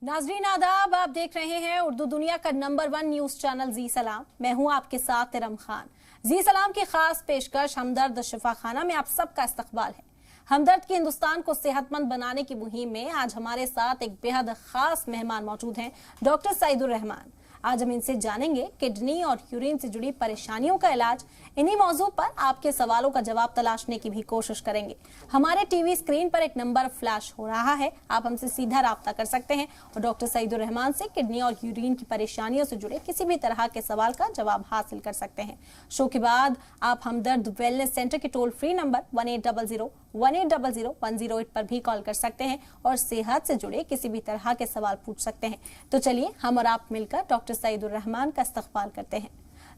नाजरीन आदाब, आप देख रहे हैं उर्दू दुनिया का नंबर 1 न्यूज चैनल जी सलाम। मैं हूं आपके साथ इरम खान। जी सलाम की खास पेशकश हमदर्द शिफा खाना में आप सबका इस्तकबाल है। हमदर्द की हिंदुस्तान को सेहतमंद बनाने की मुहिम में आज हमारे साथ एक बेहद खास मेहमान मौजूद हैं, डॉक्टर सईदुर रहमान। आज हम इनसे जानेंगे किडनी और यूरिन से जुड़ी परेशानियों का इलाज। इन्हीं मौजू पर आपके सवालों का जवाब तलाशने की भी कोशिश करेंगे। हमारे टीवी स्क्रीन पर एक नंबर फ्लैश हो रहा है, आप हमसे सीधा राब्ता कर सकते हैं और डॉक्टर सईदुर रहमान से किडनी और यूरिन की परेशानियों से जुड़े किसी भी तरह के सवाल का जवाब हासिल कर सकते हैं। शो के बाद आप हमदर्द वेलनेस सेंटर के टोल फ्री नंबर 1800-1800-108 पर भी कॉल कर सकते हैं और सेहत से जुड़े किसी भी तरह के सवाल पूछ सकते हैं। तो चलिए हम और आप मिलकर डॉक्टर सईदुर रहमान का इस्तकबाल करते हैं।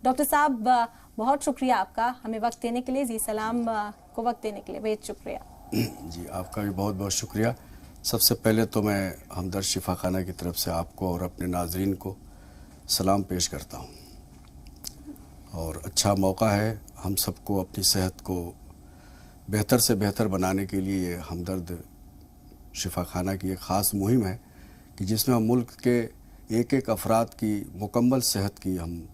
डॉक्टर साहब, बहुत शुक्रिया आपका हमें वक्त देने के लिए, जी सलाम को वक्त देने के लिए बेहद शुक्रिया। जी, आपका भी बहुत बहुत शुक्रिया। सबसे पहले तो मैं हमदर्द शिफा खाना की तरफ से आपको और अपने नाजरीन को सलाम पेश करता हूँ और अच्छा मौका है हम सबको अपनी सेहत को बेहतर से बेहतर बनाने के लिए हमदर्द शिफा खाना की एक ख़ास मुहिम है कि जिसमें हम मुल्क के एक एक अफराद की मुकम्मल सेहत की हम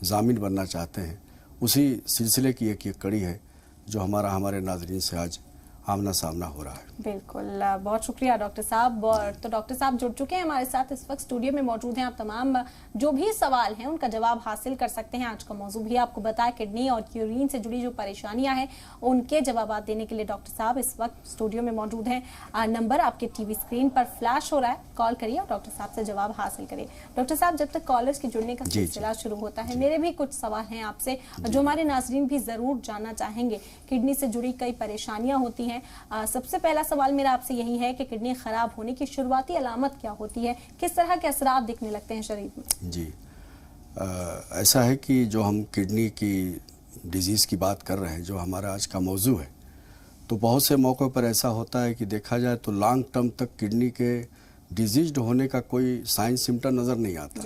ज़ामिन बनना चाहते हैं। उसी सिलसिले की एक कड़ी है जो हमारे नाज़रीन से आज आमना सामना हो रहा है। बिल्कुल, बहुत शुक्रिया डॉक्टर साहब। और तो डॉक्टर साहब जुड़ चुके हैं हमारे साथ, इस वक्त स्टूडियो में मौजूद हैं। आप तमाम जो भी सवाल हैं उनका जवाब हासिल कर सकते हैं। आज का मौजू भी आपको बताया, किडनी और यूरिन से जुड़ी जो परेशानियां हैं उनके जवाब देने के लिए डॉक्टर साहब इस वक्त स्टूडियो में मौजूद हैं। नंबर आपके टीवी स्क्रीन पर फ्लैश हो रहा है, कॉल करिए और डॉक्टर साहब से जवाब हासिल करिए। डॉक्टर साहब, जब तक कॉलर्स के जुड़ने का सिलसिला शुरू होता है, मेरे भी कुछ सवाल हैं आपसे जो हमारे नाजरीन भी जरूर जानना चाहेंगे। किडनी से जुड़ी कई परेशानियां होती हैं। सबसे पहला सवाल मेरा आपसे यही है कि किडनी खराब होने की शुरुआती अलामत क्या होती है, किस तरह के असरात दिखने लगते हैं शरीर में? जी, ऐसा है कि जो हम किडनी की डिजीज़ की बात कर रहे हैं, जो हमारा आज का मौजू है, तो बहुत से मौक़ों पर ऐसा होता है कि देखा जाए तो लॉन्ग टर्म तक किडनी के डिजीज्ड होने का कोई साइन सिम्टम नज़र नहीं आता,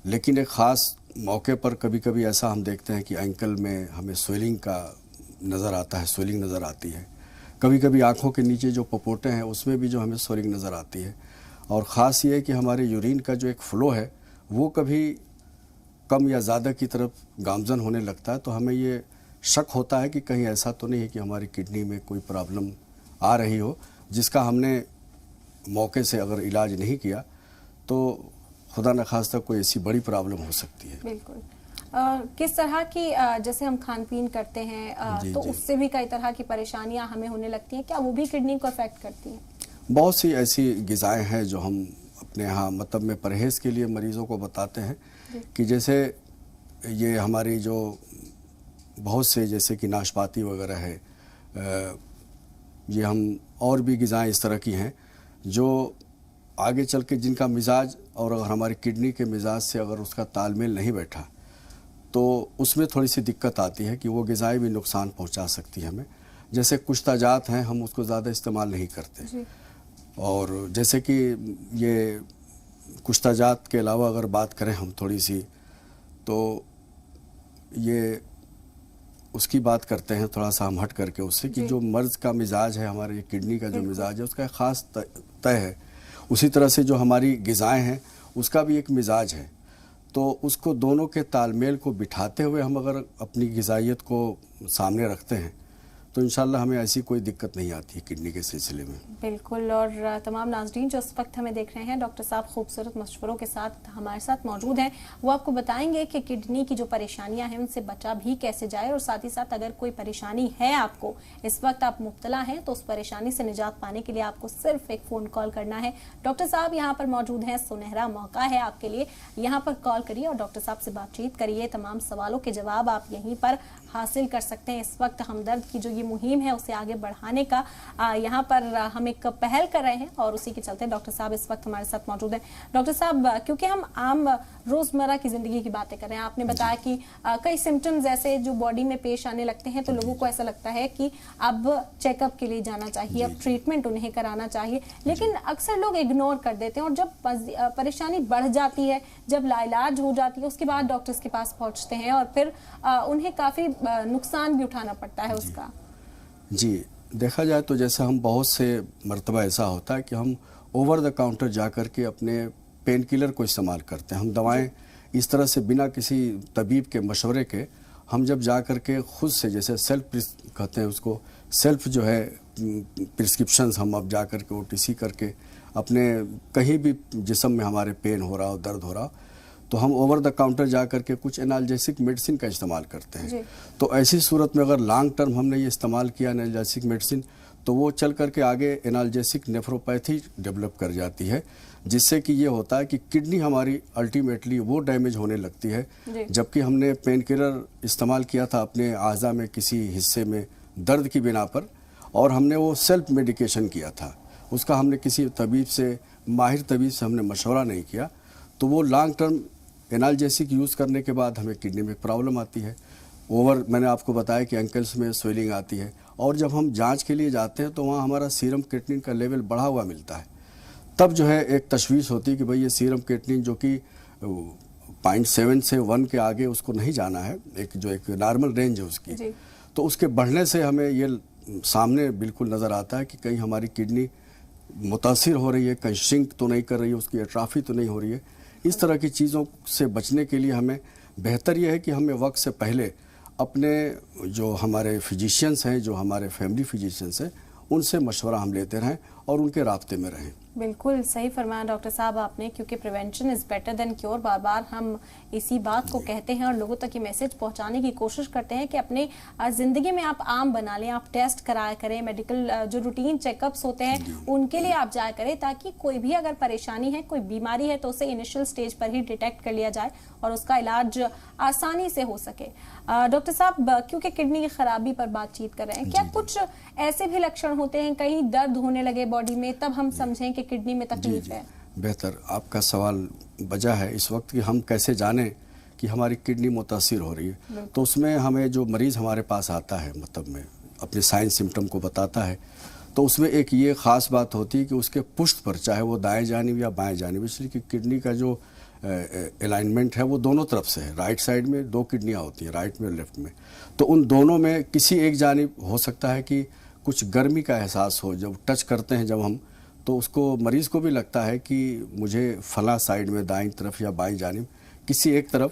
लेकिन एक ख़ास मौके पर कभी कभी ऐसा हम देखते हैं कि एंकल में हमें स्वेलिंग का नज़र आता है, स्वेलिंग नज़र आती है। कभी कभी आँखों के नीचे जो पपोटे हैं उसमें भी जो हमें स्वेलिंग नज़र आती है। और ख़ास ये है कि हमारे यूरिन का जो एक फ़्लो है वो कभी कम या ज़्यादा की तरफ गामज़न होने लगता है। तो हमें ये शक होता है कि कहीं ऐसा तो नहीं है कि हमारी किडनी में कोई प्रॉब्लम आ रही हो, जिसका हमने मौके से अगर इलाज नहीं किया तो खुदा न खास्ता कोई ऐसी बड़ी प्रॉब्लम हो सकती है। बिल्कुल। किस तरह की जैसे हम खान पीन करते हैं तो उससे भी कई तरह की परेशानियां हमें होने लगती हैं, क्या वो भी किडनी को अफेक्ट करती हैं? बहुत सी ऐसी ग़िज़ाएँ हैं जो हम अपने यहाँ मतलब में परहेज़ के लिए मरीज़ों को बताते हैं कि जैसे ये हमारी जो बहुत से जैसे कि नाशपाती वगैरह है, ये हम और भी ग़िज़ाएँ इस तरह की हैं जो आगे चल के जिनका मिजाज और अगर हमारी किडनी के मिजाज से अगर उसका तालमेल नहीं बैठा तो उसमें थोड़ी सी दिक्कत आती है कि वो ग़िज़ाएँ भी नुकसान पहुंचा सकती हैं हमें। जैसे कुछ ताजात हैं हम उसको ज़्यादा इस्तेमाल नहीं करते, और जैसे कि ये कुछ ताजात के अलावा अगर बात करें हम थोड़ी सी, तो ये उसकी बात करते हैं थोड़ा सा हम हट करके उससे कि जो मर्ज़ का मिजाज है, हमारे किडनी का जो मिजाज है उसका एक ख़ास तय है। उसी तरह से जो हमारी ग़िज़ाएँ हैं उसका भी एक मिजाज है। तो उसको दोनों के तालमेल को बिठाते हुए हम अगर अपनी ग़िज़ाइयत को सामने रखते हैं तो इंशाल्लाह हमें ऐसी कोई दिक्कत नहीं आती है किडनी के सिलसिले में। बिल्कुल। और तमाम नाज़रीन जो इस वक्त हमें देख रहे हैं, डॉक्टर साहब खूबसूरत मशवरों के साथ हमारे साथ मौजूद हैं। वो आपको बताएंगे कि किडनी की जो परेशानियां हैं उनसे बचा भी कैसे जाए, और साथ ही साथ अगर कोई परेशानी है आपको, इस वक्त आप मुब्तला हैं, तो उस परेशानी से निजात पाने के लिए आपको सिर्फ एक फ़ोन कॉल करना है। डॉक्टर साहब यहाँ पर मौजूद हैं, सुनहरा मौका है आपके लिए। यहाँ पर कॉल करिए और डॉक्टर साहब से बातचीत करिए। तमाम सवालों के जवाब आप यहीं पर हासिल कर सकते हैं। इस वक्त हमदर्द की जो ये मुहिम है उसे आगे बढ़ाने का यहाँ पर हम एक पहल कर रहे हैं और उसी के चलते डॉक्टर साहब इस वक्त हमारे साथ मौजूद हैं। डॉक्टर साहब, क्योंकि हम आम रोजमर्रा की जिंदगी की बातें कर रहे हैं, आपने बताया कि कई सिम्टम्स ऐसे जो बॉडी में पेश आने लगते हैं तो लोगों को ऐसा लगता है कि अब चेकअप के लिए जाना चाहिए, अब ट्रीटमेंट उन्हें कराना चाहिए, लेकिन अक्सर लोग इग्नोर कर देते हैं और जब परेशानी बढ़ जाती है, जब लाइलाज हो जाती है, उसके बाद डॉक्टर्स के पास पहुंचते हैं और फिर उन्हें काफी नुकसान भी उठाना पड़ता है उसका। जी, देखा जाए तो जैसे हम बहुत से मर्तबा ऐसा होता है कि हम اوور دا کاؤنٹر جا کر کے اپنے پین کلر کو استعمال کرتے ہیں. ہم دوائیں اس طرح سے بنا کسی طبیب کے مشورے کے ہم جب جا کر کے خود سے جیسے سیلف کہتے ہیں اس کو سیلف جو ہے پرسکرپشنز ہم اب جا کر کے OTC کر کے اپنے کہیں بھی جسم میں ہمارے پین ہو رہا ہو درد ہو رہا ہو تو ہم اوور دا کاؤنٹر جا کر کے کچھ انالجیسک میڈیسن کا استعمال کرتے ہیں. تو ایسی صورت میں اگر لانگ ٹرم ہم نے یہ استعمال کیا انالجیسک میڈیسن تو وہ چل کر کے آگے انالجیسک نیفروپیتھی ڈیولپ کر جاتی ہے جس سے کہ یہ ہوتا ہے کہ کڈنی ہماری الٹیمیٹلی وہ ڈیمیج ہونے لگتی ہے جبکہ ہم نے پین کلر استعمال کیا تھا اپنے اعضاء میں کسی حصے میں درد کی بنا پر اور ہم نے وہ سیلف میڈیکیشن کیا تھا. اس کا ہم نے کسی طبیب سے ماہر طبیب سے ہم نے مشورہ نہیں کیا تو وہ لانگ ٹرم انالجیسک یوز کرنے کے بعد ہمیں کڈنی میں پرابلم آتی ہے. میں نے آپ کو بتایا کہ انکلس میں سویلنگ آتی ہے اور جب ہم جانچ کے لیے جاتے ہیں تو وہاں ہمارا سیرم کرٹنین کا لیول بڑھا ہوا ملتا ہے. تب جو ہے ایک تشویش ہوتی ہے کہ بھئی یہ سیرم کرٹنین جو کہ 0.7 سے 1 کے آگے اس کو نہیں جانا ہے, ایک نارمل رینج ہے اس کی, تو اس کے بڑھنے سے ہمیں یہ سامنے بالکل نظر آتا ہے کہ کہیں ہماری کڈنی متاثر ہو رہی ہے, کہیں شرنک تو نہیں کر رہی ہے, اس کی اٹرافی تو نہیں ہو رہی ہے. اس طرح کی چیزوں سے بچنے کے لیے ہمیں بہتر یہ ہے کہ ہمیں وقت سے پہلے اپنے جو ہمارے فزیشینس ہیں, جو ہمارے فیملی فزیشینس ہیں, ان سے مشورہ ہم لیتے رہیں اور ان کے رابطے میں رہیں. بالکل صحیح فرمایا ڈاکٹر صاحب آپ نے, کیونکہ prevention is better than cure. بار بار ہم اسی بات کو کہتے ہیں اور لوگوں تک یہ میسج پہنچانے کی کوشش کرتے ہیں کہ اپنے زندگی میں آپ عام بنا لیں, آپ ٹیسٹ کرایا کریں, میڈیکل جو روٹین چیک اپس ہوتے ہیں ان کے لیے آپ جایا کریں تاکہ کوئی بھی اگر پریشانی ہے, کوئی بیماری ہے تو اسے انیشل سٹیج پر ہی ڈیٹیکٹ کر لیا جائے اور اس کا علاج آسانی سے ہو سکے. ڈاکٹر صاحب کیونکہ کڈنی کی خرابی پر بات چیت کر رہے ہیں, کیا کچھ ایسے بھی لکشن ہوتے ہیں کہیں درد ہونے لگے باڈی میں تب ہم سمجھیں کہ کڈنی میں تکلیف ہے؟ بہتر آپ کا سوال بجا ہے اس وقت کہ ہم کیسے جانیں کہ ہماری کڈنی متاثر ہو رہی ہے. تو اس میں ہمیں جو مریض ہمارے پاس آتا ہے مطلب میں اپنے سائن سمٹم کو بتاتا ہے تو اس میں ایک یہ خاص بات ہوتی ہے کہ اس کے پشت پر چاہے وہ دائیں جانب یا بائیں جانب, اس لیے کہ کڈنی کا جو الائنمنٹ ہے وہ دونوں طرف سے ہے. رائٹ سائڈ میں 2 کڈنیاں ہوتی ہیں, رائٹ میں اور لیفٹ میں, تو ان دونوں میں کسی ایک جانب ہو سکتا ہے کہ کچھ گرمی کا احساس ہو. جب ٹچ کرتے ہیں جب ہم تو اس کو مریض کو بھی لگتا ہے کہ مجھے فلاں سائڈ میں دائیں طرف یا بائیں جانب کسی ایک طرف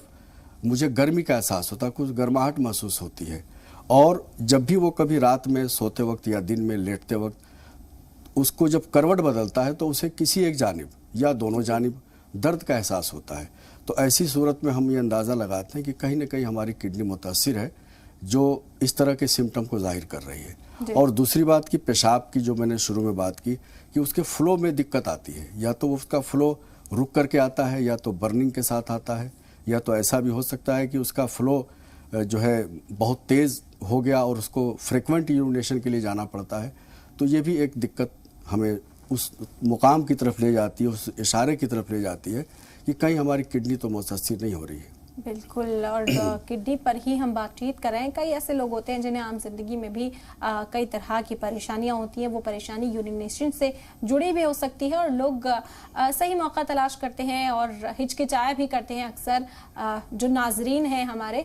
مجھے گرمی کا احساس ہوتا ہے, کچھ گرماہٹ محسوس ہوتی ہے. اور جب بھی وہ کبھی رات میں سوتے وقت یا دن میں لیٹتے وقت اس کو جب کروٹ بدلتا ہے تو اسے کسی ایک جانب یا دونوں جانب درد کا احساس ہوتا ہے. تو ایسی صورت میں ہم یہ اندازہ لگاتے ہیں کہ کہیں نہ کہیں ہماری کڈنی متاثر ہے جو اس طرح کے سمٹم کو ظاہر کر رہی ہے. اور دوسری بات کی پیشاب کی جو میں نے شروع میں بات کی کہ اس کے فلو میں دقت آتی ہے, یا تو اس کا فلو رک کر کے آتا ہے یا تو برننگ کے ساتھ آتا ہے, یا تو ایسا بھی ہو سکتا ہے کہ اس کا فلو جو ہے بہت تیز ہو گیا اور اس کو فریکوینٹ یورینیشن کے لیے جانا پڑتا ہے. تو یہ بھی ایک دقت ہمیں اس مقام کی طرف لے جاتی ہے, اس اشارے کی طرف لے جاتی ہے کہ کہیں ہماری کڈنی تو متاثر نہیں ہو رہی ہے. بالکل, اور کڈنی پر ہی ہم بات چیت کر رہے ہیں. کئی ایسے لوگ ہوتے ہیں جنہیں عام زندگی میں بھی کئی طرح کی پریشانیاں ہوتی ہیں, وہ پریشانی یورینیشن سے جڑی بھی ہو سکتی ہے اور لوگ صحیح موقع تلاش کرتے ہیں اور ہچکچایا بھی کرتے ہیں اکثر جو ناظرین ہیں ہمارے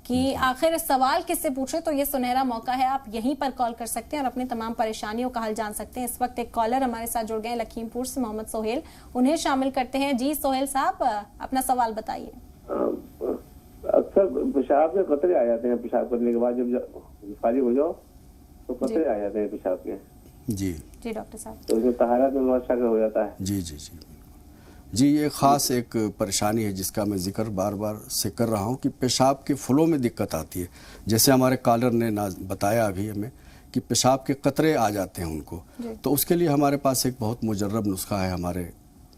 کہ آخر سوال کس سے پوچھے, تو یہ سنہرا موقع ہے, آپ یہیں پر کال کر سکتے ہیں اور اپنی تمام پریشانیوں کا حل جان سکتے ہیں. اس وقت ایک کالر ہمارے ساتھ جڑ گئے ہیں لکھیم پور سے, محمد سہیل, انہیں شامل کرتے ہیں. جی سہیل صاحب اپنا سوال بتائیے. اکثر پیشاب کے قطرے آ جاتے ہیں, پیشاب کرنے کے بعد جب فارغ ہو جاؤ تو قطرے آ جاتے ہیں پیشاب کے. جی جی ڈاکٹر صاحب, تو اس میں طہارت میں بہت شک ہو جاتا ہے. جی جی جی جی یہ خاص ایک پریشانی ہے جس کا میں ذکر بار بار سے کر رہا ہوں کہ پیشاب کے فلو میں دقت آتی ہے. جیسے ہمارے کالر نے بتایا ابھی ہمیں کہ پیشاب کے قطرے آ جاتے ہیں ان کو, تو اس کے لیے ہمارے پاس ایک بہت مجرب نسخہ ہے ہمارے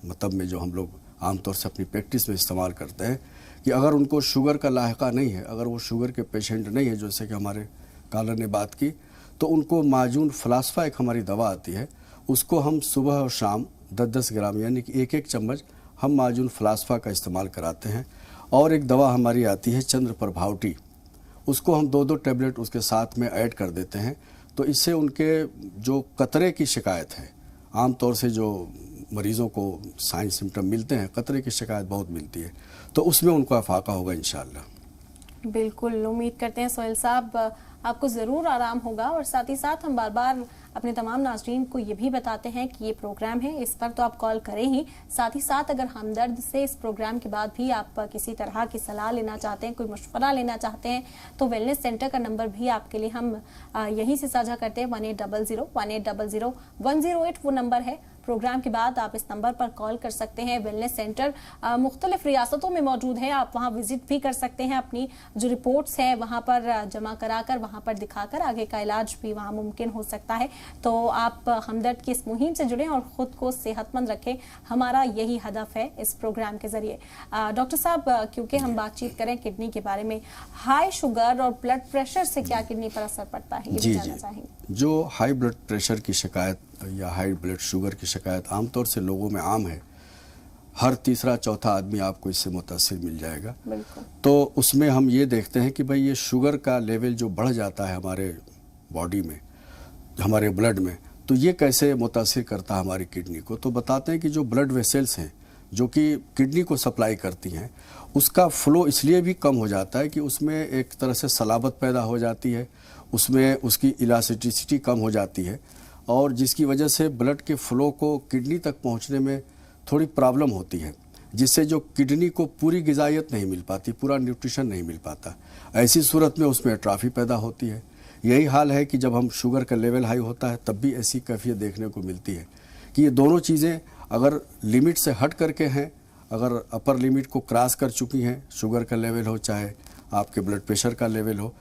مطلب میں جو ہم لوگ عام طور سے اپنی پریکٹس میں استعمال کرتے ہیں کہ اگر ان کو شوگر کا لاحقہ نہیں ہے, اگر وہ شوگر کے پیشنٹ نہیں ہے جیسے کہ ہمارے کالر نے بات کی, تو ان کو معجون فلاسفہ ایک ہماری دوا آتی ہے, اس کو ہم صبح اور شام 10-10 گرام یعنی کہ 1-1 چمچ ہم معجون فلاسفہ کا استعمال کراتے ہیں. اور ایک دوا ہماری آتی ہے چندر پربھاوٹی, اس کو ہم 2-2 ٹیبلٹ اس کے ساتھ میں ایڈ کر دیتے ہیں. تو اس سے ان کے جو قطرے کی شکایت ہے, عام طور سے جو مریضوں کو سائن سمٹم ملتے ہیں قطرے کی شکایت بہت ملتی ہے, تو اس میں ان کو افاقہ ہوگا انشاءاللہ. بالکل امید کرتے ہیں سہیل صاحب آپ کو ضرور آرام ہوگا. اور ساتھ ہی ساتھ ہم بار بار अपने तमाम नाज़रीन को ये भी बताते हैं कि ये प्रोग्राम है, इस पर तो आप कॉल करें ही, साथ ही साथ अगर हमदर्द से इस प्रोग्राम के बाद भी आप किसी तरह की सलाह लेना चाहते हैं, कोई मशवरा लेना चाहते हैं, तो वेलनेस सेंटर का नंबर भी आपके लिए हम यहीं से साझा करते हैं। 1800-1800-108 वो नंबर है। प्रोग्राम के बाद आप इस नंबर पर कॉल कर सकते हैं। वेलनेस सेंटर मुख्तलिफ रियासतों में मौजूद है, आप वहां विजिट भी कर सकते हैं, अपनी जो रिपोर्ट्स हैं वहां पर जमा कराकर, वहां पर दिखाकर आगे का इलाज भी वहां मुमकिन हो सकता है। तो आप हमदर्द की इस मुहिम से जुड़ें और खुद को सेहतमंद रखें, हमारा यही हदफ है इस प्रोग्राम के जरिए। डॉक्टर साहब, क्योंकि हम बातचीत करें किडनी के बारे में, हाई शुगर और ब्लड प्रेशर से क्या किडनी पर असर पड़ता है, ये भी जानना चाहेंगे। जो हाई ब्लड प्रेशर की शिकायत या हाई ब्लड शुगर की शिकायत आमतौर से लोगों में आम है, हर तीसरा चौथा आदमी आपको इससे मुतासिर मिल जाएगा। तो उसमें हम ये देखते हैं कि भाई ये शुगर का लेवल जो बढ़ जाता है हमारे बॉडी में, हमारे ब्लड में, तो ये कैसे मुतासिर करता है हमारी किडनी को। तो बताते हैं कि जो ब्लड वेसल्स हैं जो कि किडनी को सप्लाई करती हैं, उसका फ्लो इसलिए भी कम हो जाता है कि उसमें एक तरह से सलाबत पैदा हो जाती है, उसमें उसकी इलास्टिसिटी कम हो जाती है, और जिसकी वजह से ब्लड के फ्लो को किडनी तक पहुंचने में थोड़ी प्रॉब्लम होती है, जिससे जो किडनी को पूरी ग़िज़ाइयत नहीं मिल पाती, पूरा न्यूट्रिशन नहीं मिल पाता। ऐसी सूरत में उसमें एट्राफी पैदा होती है। यही हाल है कि जब हम शुगर का लेवल हाई होता है तब भी ऐसी कैफियत देखने को मिलती है कि ये दोनों चीज़ें अगर लिमिट से हट करके हैं, अगर अपर लिमिट को क्रॉस कर चुकी हैं, शुगर का लेवल हो चाहे आपके ब्लड प्रेशर का लेवल हो,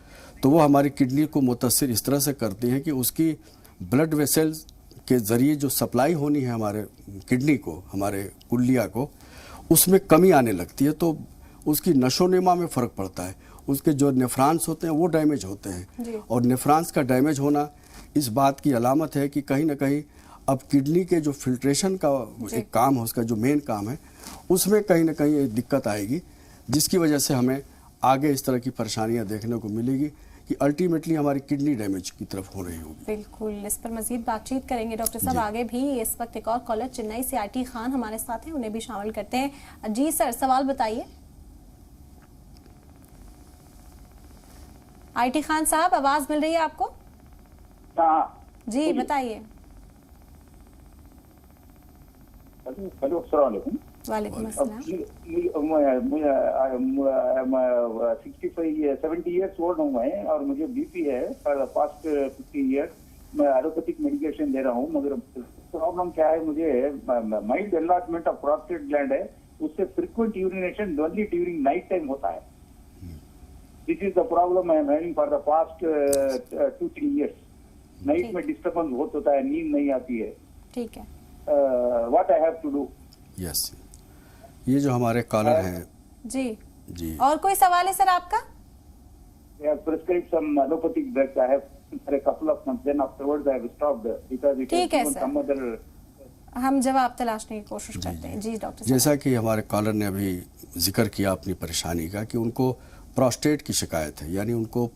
तो वो हमारी किडनी को मुतासिर इस तरह से करती हैं कि उसकी ब्लड वेसल्स के ज़रिए जो सप्लाई होनी है हमारे किडनी को, हमारे कुल्लिया को, उसमें कमी आने लगती है। तो उसकी नशोनुमा में फ़र्क पड़ता है, उसके जो नेफ्रॉन्स होते हैं वो डैमेज होते हैं, और नेफ्रॉन्स का डैमेज होना इस बात की अलामत है कि कहीं ना कहीं अब किडनी के जो फिल्ट्रेशन का एक काम है, उसका जो मेन काम है, उसमें कहीं ना कहीं एक दिक्कत आएगी, जिसकी वजह से हमें आगे इस तरह की परेशानियां देखने को मिलेगी कि अल्टीमेटली हमारी किडनी डैमेज की तरफ हो रही होगी। बिल्कुल, इस पर मजीद बातचीत करेंगे डॉक्टर साहब आगे भी। इस वक्त एक और कॉलर चेन्नई से आईटी खान हमारे साथ हैं, उन्हें भी शामिल करते हैं। जी सर, सवाल बताइए। आईटी खान साहब, आवाज मिल रही है आपको? जी बताइए। हेलो, अस्सलाम वालेकुम। वालेकुम अस्सलाम। 70 इयर्स ओल्ड हूँ मैं, और मुझे बीपी है फॉर द पास्ट 50 इयर्स। मैं एलोपैथिक मेडिकेशन ले रहा हूँ, मगर प्रॉब्लम क्या है, मुझे mild enlargement of prostate gland है, उससे frequent urination only during night time होता है। This is the problem I am having for the past 2-3 years. Night में डिस्टर्बेंस बहुत होता है, नींद नहीं आती है। ठीक है, what I have to do? Yes, ये जो हमारे कॉलर हैं जी, और कोई सवाल है सर आपका? Prescribed some allopathic drugs. I have for a couple of months. Then afterwards I have stopped because it ठीक है was सर, some other. हम जवाब तलाशने की कोशिश करते हैं। जी डॉक्टर साहब। जैसा कि हमारे कॉलर ने अभी जिक्र किया अपनी परेशानी का कि उनको प्रोस्टेट की शिकायत है, यानी उनको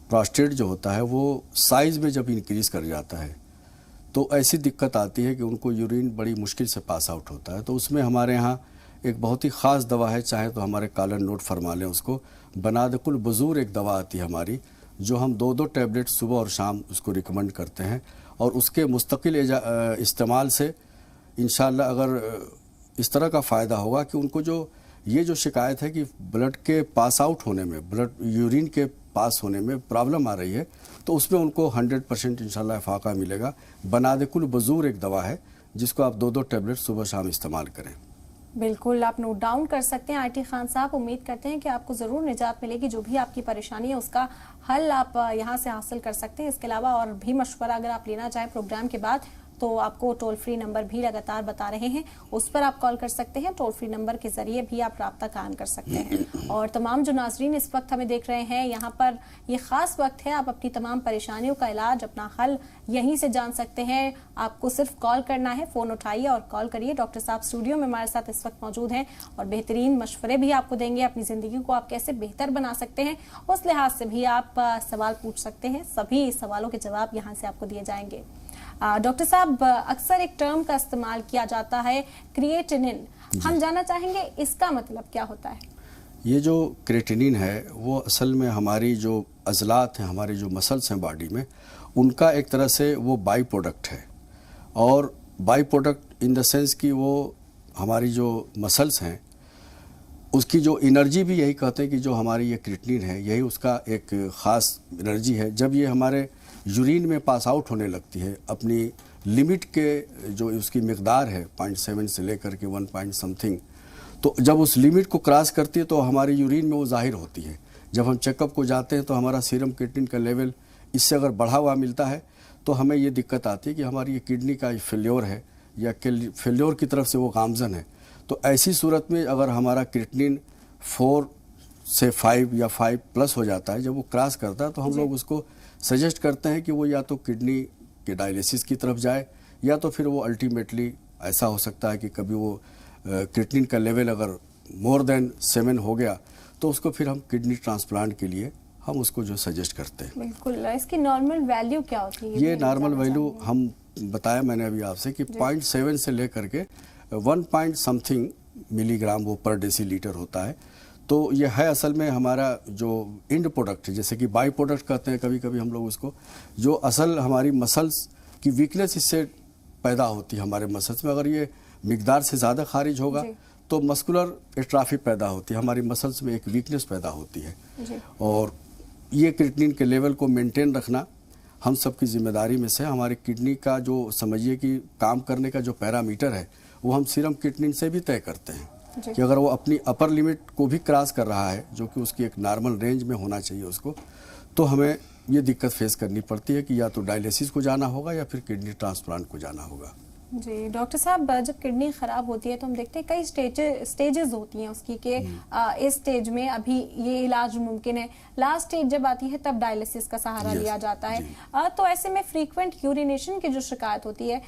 प्रोस्टेट जो होता है वो साइज़ में जब इंक्रीज कर जाता है तो ऐसी दिक्कत आती है कि उनको यूरिन बड़ी मुश्किल से पास आउट होता है। तो उसमें हमारे यहाँ एक बहुत ही ख़ास दवा है, चाहे तो हमारे कॉलर नोट फरमा लें उसको। बनादकुल बजूर एक दवा आती है हमारी, जो हम 2-2 टैबलेट सुबह और शाम उसको रिकमेंड करते हैं, और उसके मुस्तकिल इस्तेमाल से इंशाल्लाह अगर इस तरह का फ़ायदा होगा कि उनको जो ये जो शिकायत है कि ब्लड के पास आउट होने में, ब्लड यूरिन के पास होने में प्रॉब्लम आ रही है, तो उसमें उनको 100% इंशाल्लाह इफाका मिलेगा। बनादकुल बजूर एक दवा है जिसको आप 2-2 टैबलेट सुबह शाम इस्तेमाल करें। बिल्कुल, आप नोट डाउन कर सकते हैं आईटी खान साहब। उम्मीद करते हैं कि आपको ज़रूर निजात मिलेगी, जो भी आपकी परेशानी है उसका हल आप यहाँ से हासिल कर सकते हैं। इसके अलावा और भी मशवरा अगर आप लेना चाहें प्रोग्राम के बाद, तो आपको टोल फ्री नंबर भी लगातार बता रहे हैं, उस पर आप कॉल कर सकते हैं। टोल फ्री नंबर के जरिए भी आप राब्ता कायम कर सकते हैं। और तमाम जो नाजरीन इस वक्त हमें देख रहे हैं, यहाँ पर ये खास वक्त है, आप अपनी तमाम परेशानियों का इलाज, अपना हल यहीं से जान सकते हैं। आपको सिर्फ कॉल करना है, फ़ोन उठाइए और कॉल करिए। डॉक्टर साहब स्टूडियो में हमारे साथ इस वक्त मौजूद हैं और बेहतरीन मशवरे भी आपको देंगे। अपनी ज़िंदगी को आप कैसे बेहतर बना सकते हैं उस लिहाज से भी आप सवाल पूछ सकते हैं। सभी सवालों के जवाब यहाँ से आपको दिए जाएंगे। डॉक्टर साहब, अक्सर एक टर्म का इस्तेमाल किया जाता है, क्रिएटिनिन। हम जानना चाहेंगे इसका मतलब क्या होता है? ये जो क्रिएटिनिन है वो असल में हमारी जो अज़लात हैं, हमारे जो मसल्स हैं बॉडी में, ان کا ایک طرح سے وہ بائی پروڈکٹ ہے، اور by product in the sense کہ وہ ہماری جو مسلس ہیں اس کی جو انرجی بھی یہی کہتے ہیں کہ جو ہماری یہ کریٹنین ہے یہی اس کا ایک خاص انرجی ہے. جب یہ ہمارے یورین میں پاس آؤٹ ہونے لگتی ہے اپنی لمٹ کے جو اس کی مقدار ہے 0.7 سے لے کر کے 1 پوائنٹ سم تھنگ، تو جب اس لمٹ کو کراس کرتی ہے تو ہماری یورین میں وہ ظاہر ہوتی ہے. جب ہم چیک اپ کو جاتے ہیں تو ہمارا سیرم کریٹنین کا لیول اس سے اگر بڑھا ہوا ملتا ہے تو ہمیں یہ دقت آتی ہے کہ ہماری یہ کڈنی کا فیلیور ہے یا فیلیور کی طرف سے وہ گامزن ہے. تو ایسی صورت میں اگر ہمارا کریٹنین 4 سے 5 یا 5+ ہو جاتا ہے، جب وہ کراس کرتا ہے تو ہم لوگ اس کو سجیسٹ کرتے ہیں کہ وہ یا تو کڈنی کے ڈائلیسس کی طرف جائے، یا تو پھر وہ الٹیمیٹلی ایسا ہو سکتا ہے کہ کبھی وہ کریٹنین کا لیول اگر مور دین 7 ہو گیا تو اس کو پھر ہم کڈنی ٹرانسپلانٹ کے لیے ہم اس کو جو سجیسٹ کرتے ہیں. بالکل. اس کی نارمل ویلیو کیا ہوتی ہے؟ یہ نارمل ویلیو ہم بتایا میں نے ابھی آپ سے کہ 0.7 سے لے کر کے 1 پوائنٹ سم تھنگ ملی گرام وہ پر ڈیسی لیٹر ہوتا ہے. تو یہ ہے اصل میں ہمارا جو اینڈ پروڈکٹ ہے، جیسے کہ بائی پروڈکٹ کہتے ہیں کبھی کبھی ہم لوگ اس کو، جو اصل ہماری مسلس کی ویکنس اس سے پیدا ہوتی ہے. ہمارے مسلس میں اگر یہ مقدار سے زیادہ خارج ہوگا تو مسکولر ایٹرافی پیدا ہوتی ہے، ہماری مسلس میں ایک ویکنس پیدا ہوتی ہے. اور یہ کریٹنین کے لیول کو مینٹین رکھنا ہم سب کی ذمہ داری میں سے. ہمارے کڈنی کا جو سمجھیے کہ کام کرنے کا جو پیرامیٹر ہے وہ ہم سیرم کریٹنین سے بھی طے کرتے ہیں کہ اگر وہ اپنی اپر لمٹ کو بھی کراس کر رہا ہے جو کہ اس کی ایک نارمل رینج میں ہونا چاہیے اس کو، تو ہمیں یہ دقت فیس کرنی پڑتی ہے کہ یا تو ڈائلیسس کو جانا ہوگا یا پھر کڈنی ٹرانسپلانٹ کو جانا ہوگا. جی ڈاکٹر صاحب، جب کڈنی خراب ہوتی ہے تو ہم دیکھتے ہیں کئی سٹیجز ہوتی ہیں اس کی کہ اس سٹیج میں ابھی یہ علاج ممکن ہے، لاسٹ سٹیج جب آتی ہے تب ڈائلیسس کا سہارا لیا جاتا ہے. تو ایسے میں فریکوینٹ یورینیشن کی جو شکایت ہوتی ہے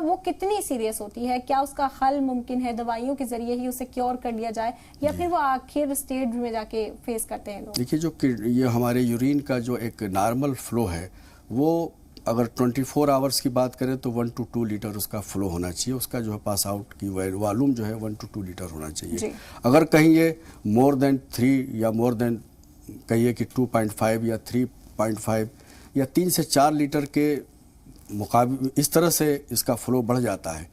وہ کتنی سیریس ہوتی ہے؟ کیا اس کا حل ممکن ہے دوائیوں کے ذریعے ہی اسے کیور کر لیا جائے، یا پھر وہ آخر سٹیج میں جا کے فیس کرتے ہیں لوگ؟ دیکھیے جو یہ ہمارے یورین کا جو ایک نارمل فلو ہے وہ اگر 24 آورس کی بات کریں تو 1 to 2 لیٹر اس کا فلو ہونا چاہیے. اس کا جو ہے پاس آؤٹ کی والوم جو ہے 1 to 2 لیٹر ہونا چاہیے. اگر کہیں یہ مور دین 3 یا مور دین کہیے کہ 2.5 یا 3.5 یا 3 سے 4 لیٹر کے مقابل اس طرح سے اس کا فلو بڑھ جاتا ہے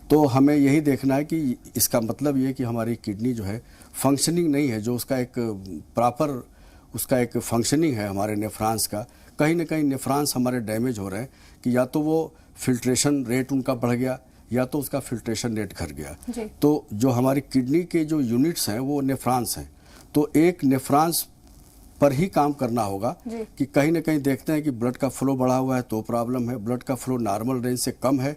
تو ہمیں یہی دیکھنا ہے کہ اس کا مطلب یہ کہ ہماری کڈنی جو ہے فنکشننگ نہیں ہے، جو اس کا ایک پراپر اس کا ایک فنکشننگ ہے ہمارے نیفرانس کا. کہیں نہ کہیں نیفرانس ہمارے ڈیمیج ہو رہے ہیں کہ یا تو وہ فلٹریشن ریٹ ان کا بڑھ گیا یا تو اس کا فلٹریشن ریٹ گھٹ گیا. تو جو ہماری کڈنی کے جو یونٹس ہیں وہ نیفرانس ہیں، تو ایک نیفرانس پر ہی کام کرنا ہوگا کہ کہیں نہ کہیں دیکھتے ہیں کہ بلڈ کا فلو بڑھا ہوا ہے تو پرابلم ہے، بلڈ کا فلو نارمل رینج سے کم ہے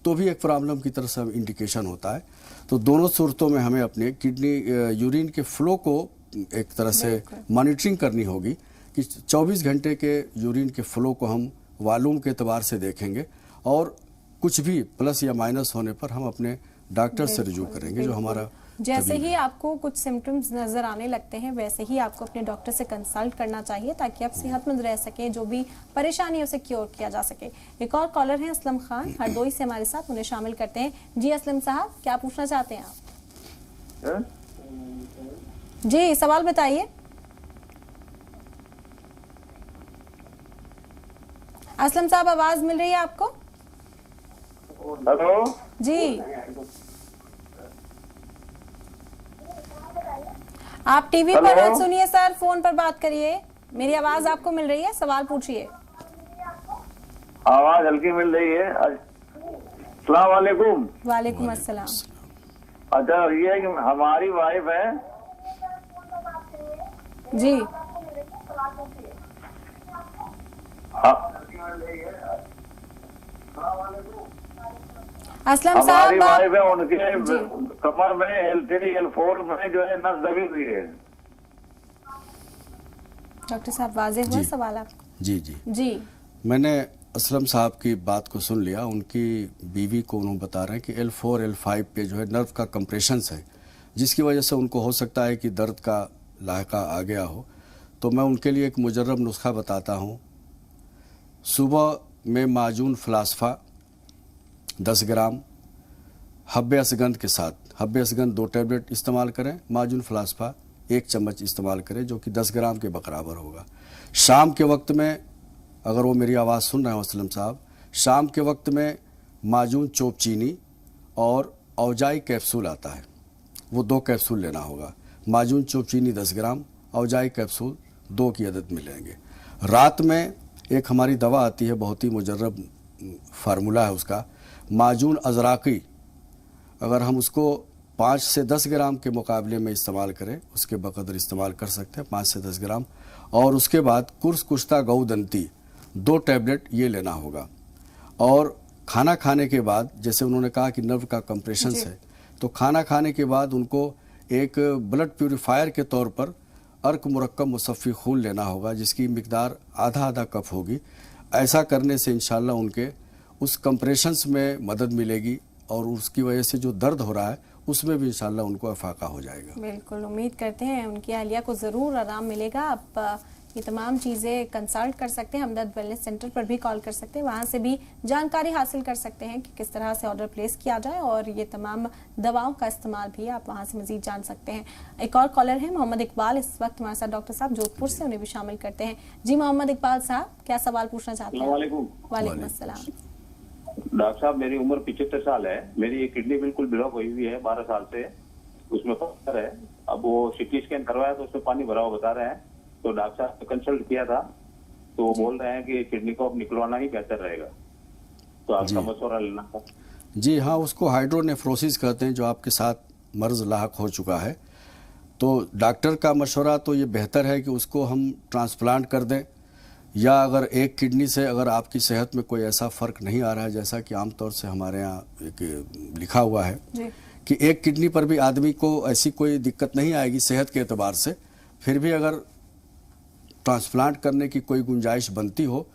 تو بھی ایک پرابلم کی طرف سے انڈیکیشن ہوتا ہے. تو دونوں صورتوں میں ہمیں اپنے کڈنی یورین کے فلو کو ایک طرح سے مانیٹرنگ کرنی ہوگی کہ 24 گھنٹے کے یورین کے فلو کو ہم والوم کے اعتبار سے دیکھیں گے، اور کچھ بھی پلس یا مائنس ہونے پر ہم اپنے ڈاکٹر سے رجوع کریں گے جو ہمارا جیسے ہی آپ کو کچھ سمٹمز نظر آنے لگتے ہیں ویسے ہی آپ کو اپنے ڈاکٹر سے کنسلٹ کرنا چاہیے تاکہ آپ صحت مند رہ سکیں، جو بھی پریشانی ہے اسے کیور کیا جا سکے. ایک اور کالر ہیں اسلم خان ہردوئی سے ہمارے ساتھ، انہیں شامل کرتے ہیں. جی اسلم صاحب، کیا پوچھنا چاہتے ہیں آپ؟ جی سوال بتائیے. اسلم صاحب آواز مل رہی ہے آپ کو؟ ہلو جی آپ ٹی وی پر مت سنیے سر، فون پر بات کریے. میری آواز آپ کو مل رہی ہے؟ سوال پوچھیے. آواز ہلکی مل رہی ہے. السلام علیکم. وعلیکم السلام. اچھا یہ ہے کہ ہماری وائف ہے جی اسلم صاحب، ہماری وائف ہے، ان کے کمر میں L3 L4 میں جو ہے نس دبی ہوئی ہے. ڈاکٹر صاحب واضح ہوا سوال آپ کو؟ جی جی میں نے اسلم صاحب کی بات کو سن لیا. ان کی بیوی کو انہوں بتا رہے ہیں کہ L4 L5 پہ جو ہے نرو کا کمپریشنز ہے جس کی وجہ سے ان کو ہو سکتا ہے کہ درد کا لاحقہ آ گیا ہو. تو میں ان کے لیے ایک مجرب نسخہ بتاتا ہوں. صبح میں معجون فلاسفہ 10 گرام حب اسگند کے ساتھ، حب اسگند 2 ٹیبلٹ استعمال کریں، معجون فلاسفہ 1 چمچ استعمال کریں جو کہ 10 گرام کے برابر ہوگا. شام کے وقت میں अगर वो मेरी आवाज़ सुन रहे हैं असलम साहब, शाम के वक्त में माजून चोप चीनी और औजाई कैप्सूल आता है, वो 2 कैप्सूल लेना होगा। माजून चोप चीनी 10 ग्राम, औजाई कैप्सूल 2 की आदत में लेंगे। रात में एक हमारी दवा आती है, बहुत ही मुजर्रब फार्मूला है उसका, माजून अजराकी, अगर हम उसको 5 से 10 ग्राम के मुकाबले में इस्तेमाल करें, उसके बकदर इस्तेमाल कर सकते हैं 5 से 10 ग्राम। और उसके बाद कुर्स कुश्ता गौदंती 2 टैबलेट ये लेना होगा। और खाना खाने के बाद, जैसे उन्होंने कहा कि नर्व का कंप्रेशंस है, तो खाना खाने के बाद उनको एक ब्लड प्यूरिफायर के तौर पर अर्क मुरक्कब मुसफ़ी खून लेना होगा, जिसकी मिकदार आधा कप होगी। ऐसा करने से इंशाल्लाह उनके उस कंप्रेशंस में मदद मिलेगी और उसकी वजह से जो दर्द हो रहा है उसमें भी इंशाल्लाह उनको अफाका हो जाएगा। बिल्कुल, उम्मीद करते हैं उनकी अहलिया को ज़रूर आराम मिलेगा। आप ये तमाम चीज़ें कंसल्ट कर सकते हैं, हमदर्द वेलनेस सेंटर पर भी कॉल कर सकते हैं, वहाँ से भी जानकारी हासिल कर सकते हैं कि किस तरह से ऑर्डर प्लेस किया जाए और ये तमाम दवाओं का इस्तेमाल भी आप वहाँ से मज़ीद जान सकते हैं। एक और कॉलर है मोहम्मद इकबाल, इस वक्त हमारे साथ डॉक्टर साहब जोधपुर से, उन्हें भी शामिल करते हैं। जी मोहम्मद इकबाल साहब, क्या सवाल पूछना चाहते हैं? वालेकुम अस्सलाम। डॉक्टर साहब, मेरी उम्र 75 साल है। मेरी किडनी बिल्कुल ब्लॉक हुई हुई है 12 साल से, उसमें पत्थर है। अब वो सिटी स्कैन करवाया तो उसमें पानी भरा हुआ बता रहे हैं, तो डॉक्टर साहब से कंसल्ट किया था तो वो बोल रहे हैं कि किडनी को अब निकलवाना ही बेहतर रहेगा, तो आपका मशवरा लेना था। जी हाँ, उसको हाइड्रोनेफ्रोसिस कहते हैं, जो आपके साथ मर्ज लाहक हो चुका है। तो डॉक्टर का मशवरा तो ये बेहतर है कि उसको हम ट्रांसप्लांट कर दें, या अगर एक किडनी से अगर आपकी सेहत में कोई ऐसा फ़र्क नहीं आ रहा है, जैसा कि आमतौर से हमारे यहाँ एक लिखा हुआ है कि एक किडनी पर भी आदमी को ऐसी कोई दिक्कत नहीं आएगी सेहत के एतबार से, फिर भी अगर ट्रांसप्लांट करने की कोई गुंजाइश बनती हो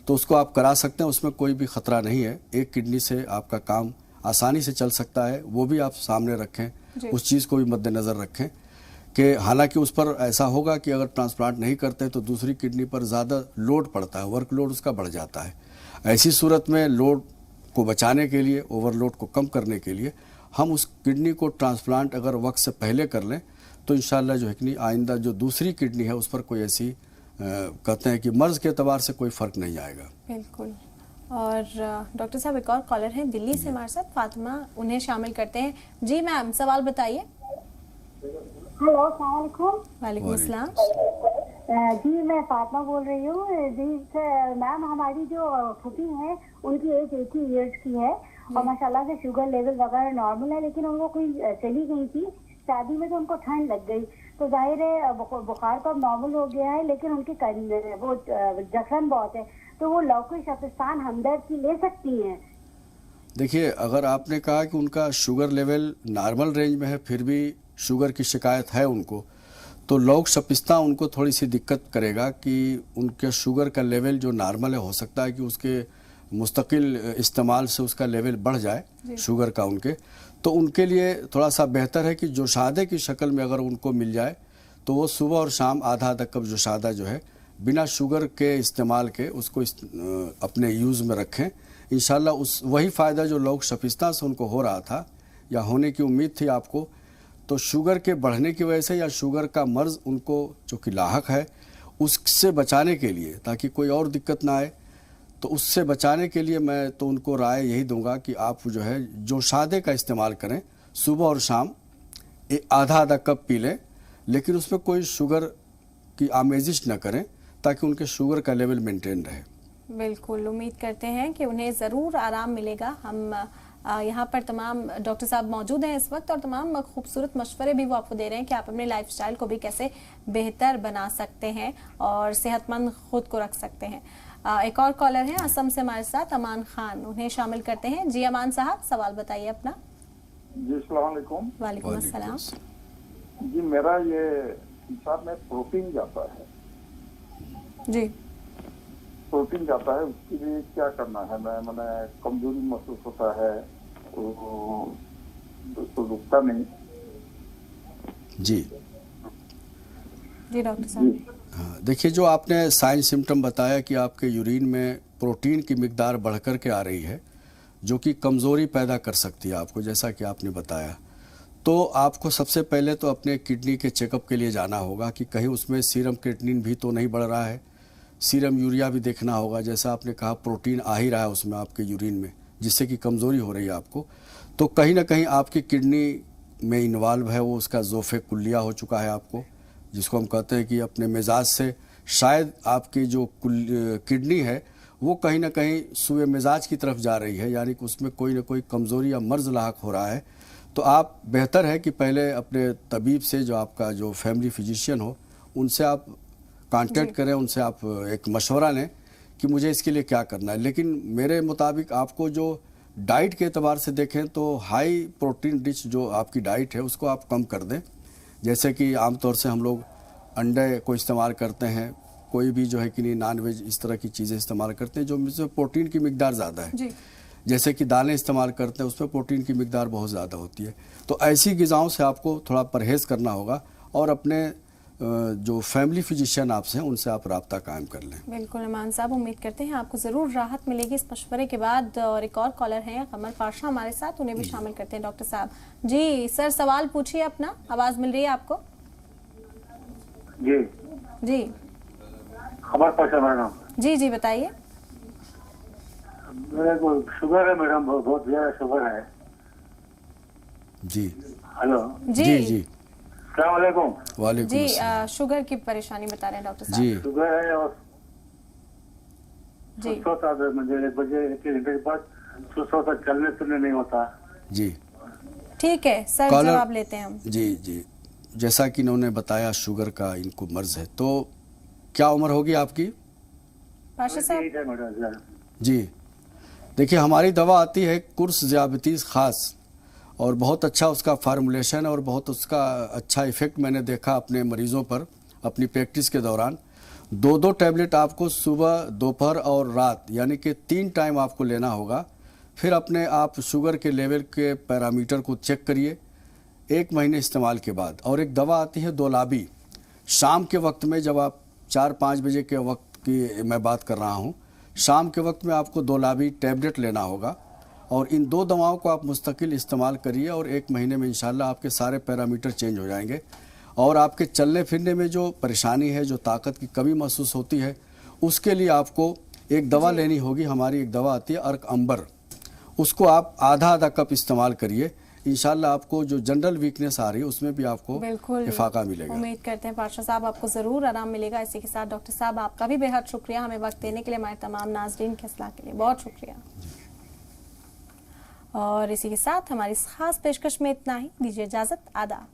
तो उसको आप करा सकते हैं, उसमें कोई भी ख़तरा नहीं है। एक किडनी से आपका काम आसानी से चल सकता है, वो भी आप सामने रखें, उस चीज़ को भी मद्देनज़र रखें कि हालांकि उस पर ऐसा होगा कि अगर ट्रांसप्लांट नहीं करते तो दूसरी किडनी पर ज़्यादा लोड पड़ता है, वर्कलोड उसका बढ़ जाता है। ऐसी सूरत में लोड को बचाने के लिए, ओवरलोड को कम करने के लिए हम उस किडनी को ट्रांसप्लांट अगर वक्त से पहले कर लें तो इंशाल्लाह जो है आइंदा जो दूसरी किडनी है उस पर कोई ऐसी कहते हैं कि मर्ज के एतबार से कोई फ़र्क नहीं आएगा। बिल्कुल। और डॉक्टर साहब, एक और कॉलर हैं दिल्ली से हमारे साथ, फातिमा, उन्हें शामिल करते हैं। जी मैम, सवाल बताइए। हेलो, अस्सलाम वालेकुम। वालेकुम अस्सलाम। जी मैं फातिमा बोल रही हूँ। जी मैम, हमारी जो फूफी हैं उनकी एज 80 ईयर्स की है और माशाल्लाह से शुगर लेवल वगैरह नॉर्मल है, लेकिन उनको कोई चली गई थी शादी में तो उनको ठंड लग गई, तो जाहिर है बुखार तो अब नॉर्मल हो गया है, लेकिन उनकी वो जख्म बहुत है, तो वो लौकी शपिस्तान हमदर्द की ले सकती हैं? देखिए, अगर आपने कहा कि उनका शुगर लेवल नॉर्मल रेंज में है फिर भी शुगर की शिकायत है उनको, तो लौक शपिस्ता उनको थोड़ी सी दिक्कत करेगा कि उनके शुगर का लेवल जो नॉर्मल है, हो सकता है कि उसके मुस्तकिल इस्तेमाल से उसका लेवल बढ़ जाए शुगर का उनके, तो उनके लिए थोड़ा सा बेहतर है कि जोशादे की शक्ल में अगर उनको मिल जाए तो वो सुबह और शाम आधा कप जोशादा जो है बिना शुगर के इस्तेमाल के उसको अपने यूज़ में रखें। इंशाल्लाह उस वही फ़ायदा जो लौक शपिस्ता से उनको हो रहा था या होने की उम्मीद थी आपको, तो शुगर के बढ़ने की वजह से या शुगर का मर्ज़ उनको जो कि लाहक है उससे बचाने के लिए, ताकि कोई और दिक्कत ना आए, तो उससे बचाने के लिए मैं तो उनको राय यही दूंगा कि आप जो है जोशादे का इस्तेमाल करें, सुबह और शाम आधा कप पी लें, लेकिन उसमें कोई शुगर की आमेजिश न करें ताकि उनके शुगर का लेवल मेंटेन रहे। बिल्कुल, उम्मीद करते हैं कि उन्हें ज़रूर आराम मिलेगा। हम यहाँ पर तमाम डॉक्टर साहब मौजूद हैं इस वक्त और तमाम खूबसूरत मशवरे भी वो आपको दे रहे हैं कि आप अपने लाइफस्टाइल को भी कैसे बेहतर बना सकते हैं और सेहतमंद खुद को रख सकते हैं। एक और कॉलर हैं असम से हमारे साथ, अमान खान, उन्हें शामिल करते हैं। जी अमान साहब, सवाल बताइए अपना। जी अस्सलाम वालेकुम। वालेकुम अस्सलाम। जी मेरा ये इंसान में प्रोटीन जाता है। जी प्रोटीन जाता है, उसके लिए क्या करना है? मैंने कमजोरी महसूस होता है, तो रुकता नहीं। जी जी डॉक्टर साहब। हाँ, देखिए, जो आपने साइन सिम्टम बताया कि आपके यूरिन में प्रोटीन की मिकदार बढ़कर के आ रही है जो कि कमज़ोरी पैदा कर सकती है आपको, जैसा कि आपने बताया, तो आपको सबसे पहले तो अपने किडनी के चेकअप के लिए जाना होगा कि कहीं उसमें सीरम क्रिएटिनिन भी तो नहीं बढ़ रहा है, सीरम यूरिया भी देखना होगा। जैसा आपने कहा प्रोटीन आ ही रहा है उसमें आपके यूरिन में, जिससे कि कमज़ोरी हो रही है आपको, तो कहीं ना कहीं आपकी किडनी में इन्वॉल्व है वो, उसका ज़ोफ़े कुल्लिया हो चुका है आपको, जिसको हम कहते हैं कि अपने मिजाज से शायद आपकी जो किडनी है वो कहीं ना कहीं सुए मिजाज की तरफ जा रही है, यानी कि उसमें कोई ना कोई कमज़ोरी या मर्ज़ लाक हो रहा है। तो आप बेहतर है कि पहले अपने तबीब से, जो आपका जो फैमिली फिजिशियन हो, उनसे आप कांटेक्ट करें, उनसे आप एक मशवरा लें कि मुझे इसके लिए क्या करना है। लेकिन मेरे मुताबिक आपको जो डाइट के एतबार से देखें तो हाई प्रोटीन डिश जो आपकी डाइट है उसको आप कम कर दें। जैसे कि आमतौर से हम लोग अंडे को इस्तेमाल करते हैं, कोई भी जो है कि नहीं नॉन वेज इस तरह की चीज़ें इस्तेमाल करते हैं जो जिसमें प्रोटीन की मिकदार ज़्यादा है। जैसे कि दालें इस्तेमाल करते हैं उसमें प्रोटीन की मिकदार बहुत ज़्यादा होती है। तो ऐसी ग़िज़ाओं से आपको थोड़ा परहेज़ करना होगा और अपने जो फैमिली फिजिशियन आपसे हैं उनसे आप राब्ता कायम कर लें। बिल्कुल इमान साहब, उम्मीद करते हैं आपको ज़रूर राहत मिलेगी इस मशवरे के बाद। और एक और कॉलर हैं कमर पाशा हमारे साथ, उन्हें भी शामिल करते हैं। डॉक्टर साहब जी, सर सवाल पूछिए अपना, आवाज़ मिल रही है आपको? जी जी कमर पाशा मैडम। जी जी बताइए। मेरे को शुगर है मैडम, बहुत ज़्यादा शुगर है। जी हेलो। जी जी अस्सलाम वालेकुम। वालेकुम जी अस्सलाम। शुगर की परेशानी बता रहे हैं डॉक्टर साहब। जी शुगर है और जी सुस्त होता है मुझे, 1 बजे 1 घंटे के बाद सुस्त होता, चलने फिरने नहीं होता। जी ठीक है सर, कॉलर- जवाब लेते हैं हम। जी जी, जैसा कि इन्होंने बताया शुगर का इनको मर्ज है, तो क्या उम्र होगी आपकी? पाशा साहब ठीक है मैडम। जी देखिए, हमारी दवा आती है कुर्स ज़ियाबतीस ख़ास, और बहुत अच्छा उसका फार्मूलेशन और बहुत उसका अच्छा इफ़ेक्ट मैंने देखा अपने मरीज़ों पर अपनी प्रैक्टिस के दौरान। 2-2 टैबलेट आपको सुबह, दोपहर और रात, यानी कि 3 टाइम आपको लेना होगा। फिर अपने आप शुगर के लेवल के पैरामीटर को चेक करिए 1 महीने इस्तेमाल के बाद। और एक दवा आती है दोलाबी, शाम के वक्त में, जब आप 4-5 बजे के वक्त की मैं बात कर रहा हूँ, शाम के वक्त में आपको दोलाबी टैबलेट लेना होगा। और इन 2 दवाओं को आप मुस्तकिल इस्तेमाल करिए और 1 महीने में इंशाल्लाह आपके सारे पैरामीटर चेंज हो जाएंगे। और आपके चलने फिरने में जो परेशानी है, जो ताकत की कमी महसूस होती है, उसके लिए आपको एक दवा लेनी होगी। हमारी एक दवा आती है अर्क अंबर, उसको आप आधा कप इस्तेमाल करिए। इंशाल्लाह आपको जो जनरल वीकनेस आ रही है उसमें भी आपको इफाका मिलेगा। उम्मीद करते हैं पाशा साहब आपको ज़रूर आराम मिलेगा। इसी के साथ डॉक्टर साहब आपका भी बेहद शुक्रिया हमें वक्त देने के लिए, हमारे तमाम नाज़रीन के सलाह के लिए बहुत शुक्रिया। और इसी के साथ हमारी इस खास पेशकश में इतना ही, दीजिए इजाज़त, आदाब।